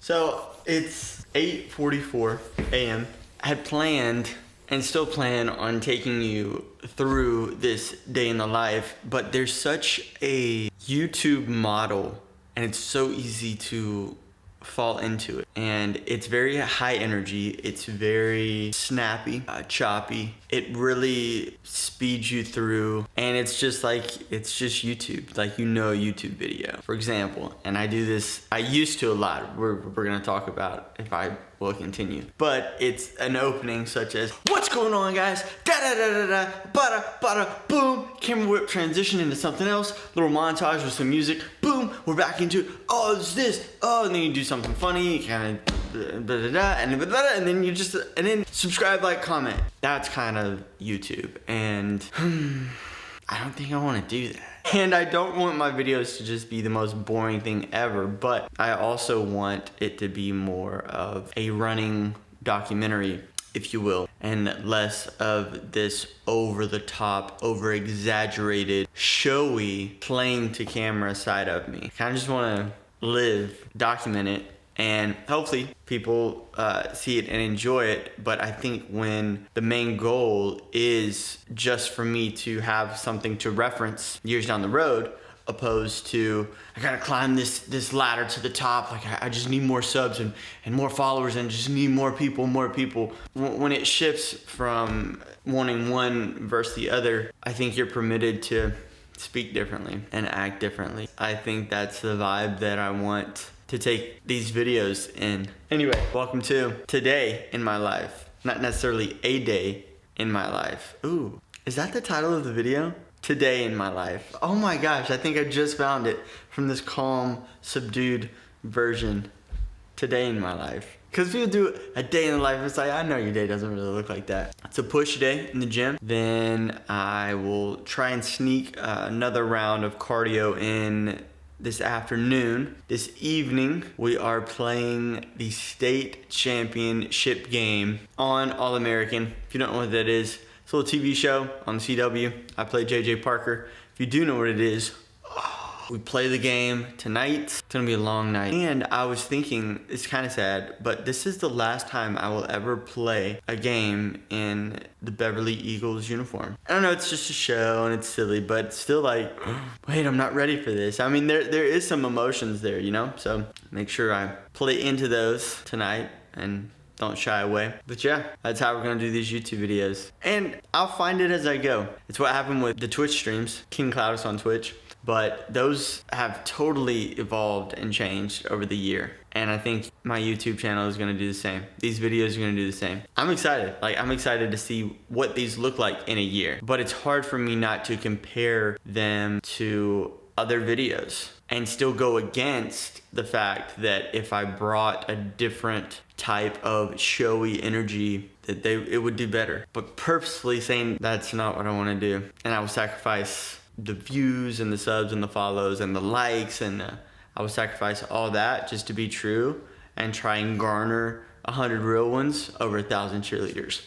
So it's 8:44 a.m. I had planned and still plan on taking you through this day in the life, but there's such a YouTube model and it's so easy to fall into it. And it's very high energy, it's very snappy, choppy. It really speeds you through, and it's just YouTube, like YouTube video, for example. And I do this, I used to a lot, we're gonna talk about if I will continue. But it's an opening such as, what's going on guys? Da da da da da, bada bada, boom, camera whip transition into something else, little montage with some music, boom, we're back into it. Oh, it's this, oh, and then you do something funny, kind of and then you just, and then subscribe, like, comment. That's kind of YouTube, and I don't think I want to do that. And I don't want my videos to just be the most boring thing ever, but I also want it to be more of a running documentary, if you will, and less of this over-the-top, over-exaggerated, showy, playing to camera side of me. I kind of just want to live, document it, and hopefully people see it and enjoy it. But I think when the main goal is just for me to have something to reference years down the road, opposed to I gotta climb this ladder to the top, like I just need more subs and more followers and just need more people. When it shifts from wanting one versus the other, I think you're permitted to speak differently and act differently. I think that's the vibe that I want to take these videos in. Anyway, welcome to Today in My Life. Not necessarily a day in my life. Ooh, is that the title of the video? Today in My Life. Oh my gosh, I think I just found it from this calm, subdued version. Today in My Life. Because people do a day in the life, it's like, I know your day doesn't really look like that. It's a push day in the gym. Then I will try and sneak another round of cardio in this afternoon. This evening, we are playing the state championship game on All-American. If you don't know what that is, it's a little TV show on the CW. I play JJ Parker. If you do know what it is, we play the game tonight. It's gonna be a long night. And I was thinking, it's kind of sad, but this is the last time I will ever play a game in the Beverly Eagles uniform. I don't know, it's just a show and it's silly, but it's still like, wait, I'm not ready for this. I mean, there is some emotions there, you know? So make sure I play into those tonight and don't shy away. But yeah, that's how we're gonna do these YouTube videos. And I'll find it as I go. It's what happened with the Twitch streams, King Clowdus on Twitch. But those have totally evolved and changed over the year. And I think my YouTube channel is gonna do the same. These videos are gonna do the same. I'm excited. Like, I'm excited to see what these look like in a year. But it's hard for me not to compare them to other videos and still go against the fact that if I brought a different type of showy energy, that it would do better. But purposefully saying that's not what I wanna do. And I will sacrifice the views and the subs and the follows and the likes, and I will sacrifice all that just to be true and try and garner 100 real ones over 1,000 cheerleaders.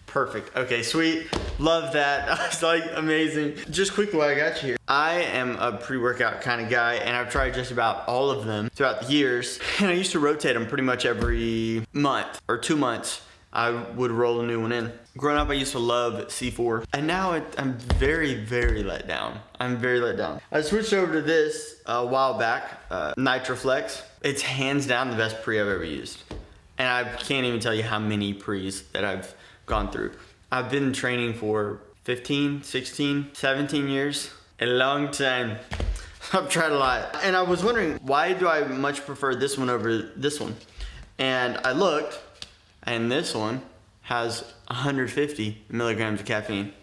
Perfect. Okay, sweet. Love that. It's like amazing. Just quickly while I got you here, I am a pre-workout kind of guy, and I've tried just about all of them throughout the years, and I used to rotate them pretty much every month or 2 months. I would roll a new one in. Growing up, I used to love C4, and now I'm very, very let down. I'm very let down. I switched over to this a while back, Nitroflex. It's hands down the best pre I've ever used. And I can't even tell you how many pre's that I've gone through. I've been training for 15, 16, 17 years, a long time. I've tried a lot. And I was wondering, why do I much prefer this one over this one? And I looked, and this one has 150 milligrams of caffeine.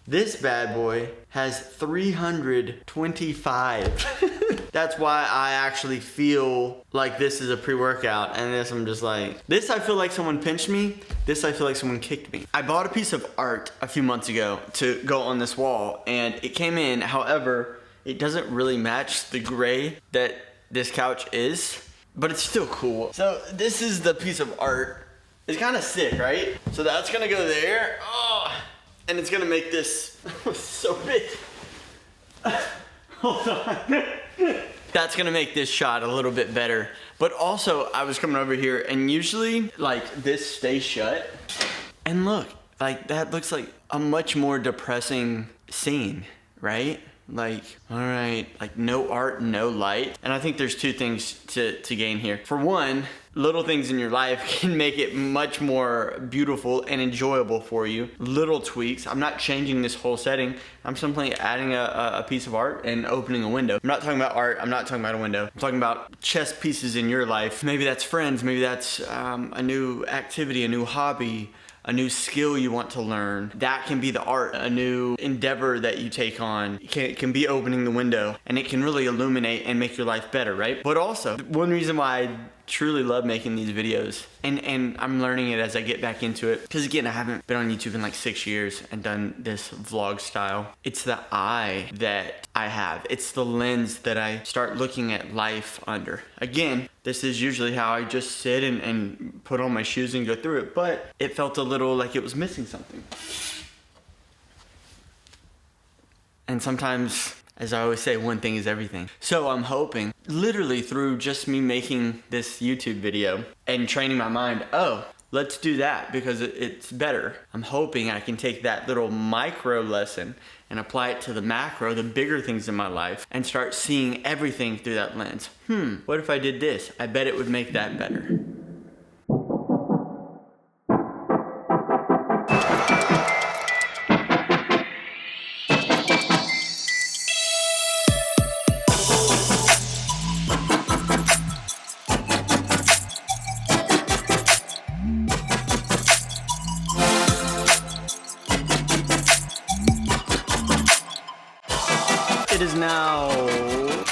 This bad boy has 325. That's why I actually feel like this is a pre-workout, and this I'm just like, this I feel like someone pinched me, this I feel like someone kicked me. I bought a piece of art a few months ago to go on this wall, and it came in, however, it doesn't really match the gray that this couch is, but it's still cool. So this is the piece of art. It's kind of sick, right? So that's gonna go there. Oh, and it's gonna make this so big. Hold on. That's gonna make this shot a little bit better. But also, I was coming over here and usually like this stays shut. And look, like that looks like a much more depressing scene, right? Like, all right, like no art, no light. And I think there's two things to gain here. For one, little things in your life can make it much more beautiful and enjoyable for you. Little tweaks. I'm not changing this whole setting. I'm simply adding a piece of art and opening a window. I'm not talking about art. I'm not talking about a window. I'm talking about chess pieces in your life. Maybe that's friends. Maybe that's a new activity, a new hobby, a new skill you want to learn. That can be the art. A new endeavor that you take on can be opening the window, and it can really illuminate and make your life better, right? But also, one reason why I truly love making these videos, and I'm learning it as I get back into it, because again, I haven't been on YouTube in like 6 years and done this vlog style. It's the eye that I have. It's the lens that I start looking at life under. Again, this is usually how I just sit and put on my shoes and go through it, but it felt a little like it was missing something. And sometimes, as I always say, one thing is everything. So I'm hoping, literally through just me making this YouTube video and training my mind, oh, let's do that because it's better. I'm hoping I can take that little micro lesson and apply it to the macro, the bigger things in my life, and start seeing everything through that lens. What if I did this? I bet it would make that better. It is now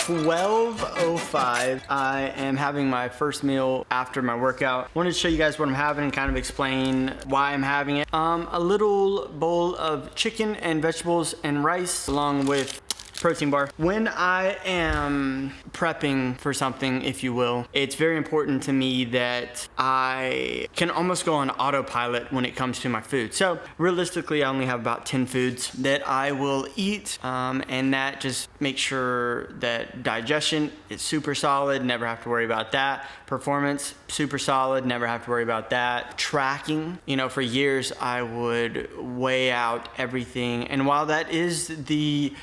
12:05. I am having my first meal after my workout. Wanted to show you guys what I'm having and kind of explain why I'm having it. A little bowl of chicken and vegetables and rice along with protein bar. When I am prepping for something, if you will, it's very important to me that I can almost go on autopilot when it comes to my food. So realistically, I only have about 10 foods that I will eat, and that just makes sure that digestion is super solid, never have to worry about that. Performance, super solid, never have to worry about that. Tracking, you know, for years I would weigh out everything, and while that is the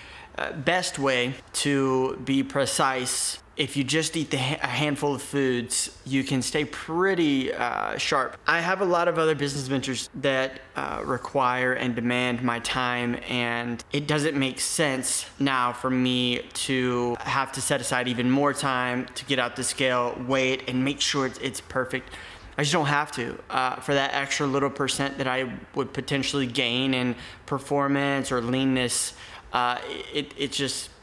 best way to be precise, if you just eat a handful of foods, you can stay pretty sharp. I have a lot of other business ventures that require and demand my time, and it doesn't make sense now for me to have to set aside even more time to get out the scale, weigh it, and make sure it's perfect. I just don't have to. For that extra little percent that I would potentially gain in performance or leanness,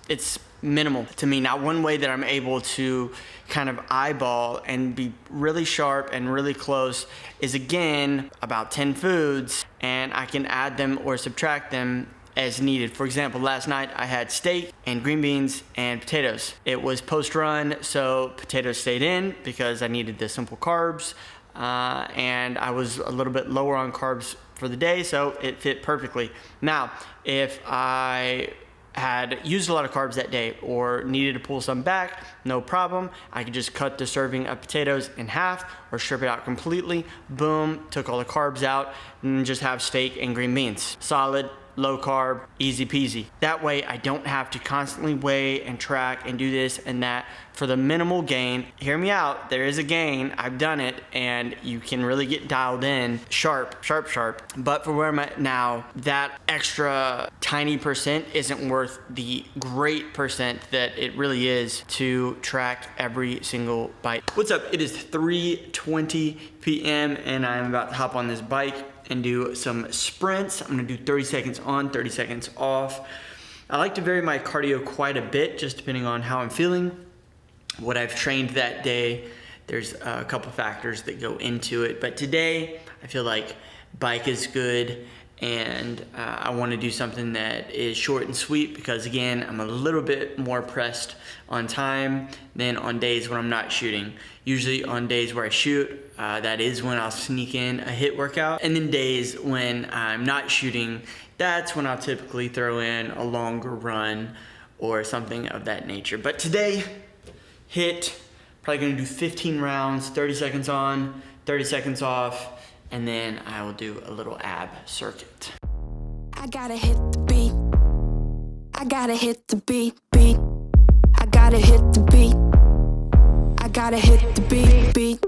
it's minimal to me. Now, one way that I'm able to kind of eyeball and be really sharp and really close is, again, about 10 foods, and I can add them or subtract them as needed. For example, last night I had steak and green beans and potatoes. It was post-run, so potatoes stayed in because I needed the simple carbs, and I was a little bit lower on carbs for the day, so it fit perfectly. Now, if I had used a lot of carbs that day or needed to pull some back, no problem. I could just cut the serving of potatoes in half or strip it out completely. Boom, took all the carbs out, and just have steak and green beans. Solid, low carb, easy peasy. That way I don't have to constantly weigh and track and do this and that for the minimal gain. Hear me out, there is a gain, I've done it, and you can really get dialed in sharp. But for where I'm at now, that extra tiny percent isn't worth the great percent that it really is to track every single bite. What's up? It is 3:20 p.m. and I'm about to hop on this bike and do some sprints. I'm gonna do 30 seconds on, 30 seconds off. I like to vary my cardio quite a bit, just depending on how I'm feeling, what I've trained that day. There's a couple factors that go into it, but today I feel like bike is good, and I wanna do something that is short and sweet because, again, I'm a little bit more pressed on time than on days when I'm not shooting. Usually on days where I shoot, that is when I'll sneak in a HIIT workout. And then days when I'm not shooting, that's when I'll typically throw in a longer run or something of that nature. But today, HIIT. Probably gonna do 15 rounds, 30 seconds on, 30 seconds off, and then I will do a little ab circuit. I gotta hit the beat. I gotta hit the beat, beat. I gotta hit the beat. I gotta hit the beat, beat.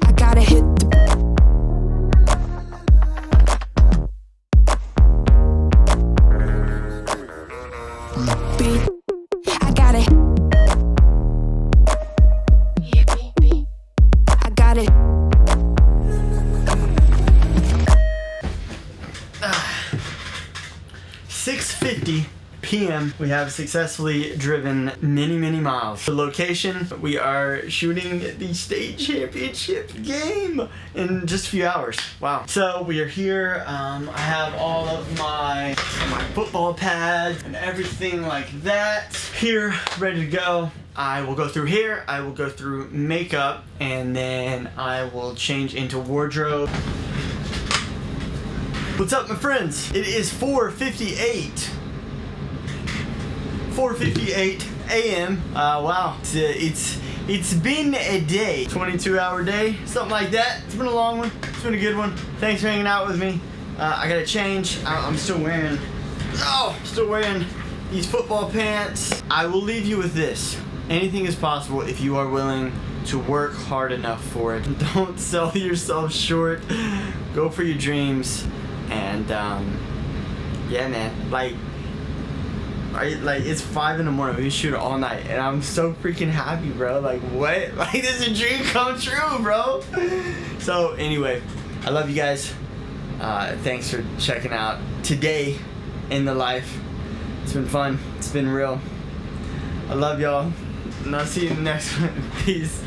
I gotta hit the beat. I gotta I got it. 6:50 p.m. We have successfully driven many miles. The location, we are shooting the state championship game in just a few hours. Wow. So we are here. I have all of my football pads and everything like that here, ready to go. I will go through hair, I will go through makeup, and then I will change into wardrobe. What's up, my friends? It is 4:58 a.m. Wow, it's been a day, 22-hour day, something like that. It's been a long one. It's been a good one. Thanks for hanging out with me. I gotta change. I'm still wearing these football pants. I will leave you with this. Anything is possible if you are willing to work hard enough for it. Don't sell yourself short. Go for your dreams. And yeah, man, like it's 5 in the morning. We shoot all night, and I'm so freaking happy, bro. Like, what? Like, this is a dream come true, bro. So anyway, I love you guys. Thanks for checking out today in the life. It's been fun. It's been real. I love y'all, and I'll see you in the next one. Peace.